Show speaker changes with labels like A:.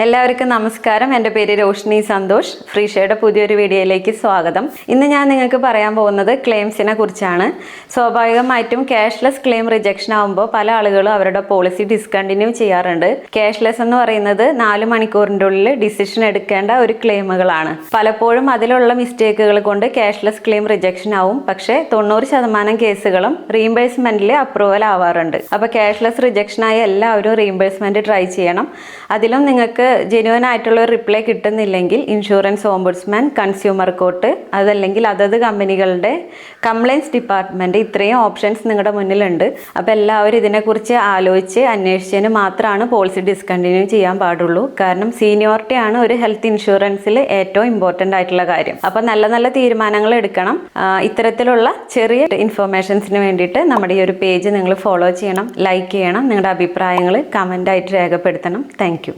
A: എല്ലാവർക്കും നമസ്കാരം. എൻ്റെ പേര് രോഷ്നി സന്തോഷ്. ഫ്രീഷയുടെ പുതിയൊരു വീഡിയോയിലേക്ക് സ്വാഗതം. ഇന്ന് ഞാൻ നിങ്ങൾക്ക് പറയാൻ പോകുന്നത് ക്ലെയിംസിനെ കുറിച്ചാണ്. സ്വാഭാവികമായിട്ടും ക്യാഷ്ലെസ് ക്ലെയിം റിജക്ഷൻ ആകുമ്പോൾ പല ആളുകളും അവരുടെ പോളിസി ഡിസ്കണ്ടിന്യൂ ചെയ്യാറുണ്ട്. ക്യാഷ്ലെസ് എന്ന് പറയുന്നത് 4 മണിക്കൂറിൻ്റെ ഉള്ളിൽ ഡിസിഷൻ എടുക്കേണ്ട ഒരു ക്ലെയിമുകളാണ്. പലപ്പോഴും അതിലുള്ള മിസ്റ്റേക്കുകൾ കൊണ്ട് ക്യാഷ്ലെസ് ക്ലെയിം റിജക്ഷൻ ആവും. പക്ഷേ 90% കേസുകളും റീഇംബേഴ്സ്മെന്റിൽ അപ്രൂവൽ ആവാറുണ്ട്. അപ്പോൾ ക്യാഷ്ലെസ് റിജക്ഷനായ എല്ലാവരും റീഇംബേഴ്സ്മെന്റ് ട്രൈ ചെയ്യണം. അതിലും നിങ്ങൾക്ക് ജെന്യുവൻ ആയിട്ടുള്ള ഒരു റിപ്ലൈ കിട്ടുന്നില്ലെങ്കിൽ ഇൻഷുറൻസ് ഓംബുഡ്സ്മാൻ, കൺസ്യൂമർ കോർട്ട്, അതല്ലെങ്കിൽ അതത് കമ്പനികളുടെ കംപ്ലയിൻസ് ഡിപ്പാർട്ട്മെന്റ്, ഇത്രയും ഓപ്ഷൻസ് നിങ്ങളുടെ മുന്നിലുണ്ട്. അപ്പോൾ എല്ലാവരും ഇതിനെക്കുറിച്ച് ആലോചിച്ച് അന്വേഷിച്ചതിന് മാത്രമാണ് പോളിസി ഡിസ്കണ്ടിന്യൂ ചെയ്യാൻ പാടുള്ളൂ. കാരണം സീനിയോറിറ്റി ആണ് ഒരു ഹെൽത്ത് ഇൻഷുറൻസിൽ ഏറ്റവും ഇമ്പോർട്ടൻ്റ് ആയിട്ടുള്ള കാര്യം. അപ്പോൾ നല്ല നല്ല തീരുമാനങ്ങൾ എടുക്കണം. ഇത്തരത്തിലുള്ള ചെറിയ ഇൻഫർമേഷൻസിന് വേണ്ടിയിട്ട് നമ്മുടെ ഈ ഒരു പേജ് നിങ്ങൾ ഫോളോ ചെയ്യണം, ലൈക്ക് ചെയ്യണം, നിങ്ങളുടെ അഭിപ്രായങ്ങൾ കമൻ്റായിട്ട് രേഖപ്പെടുത്തണം. താങ്ക്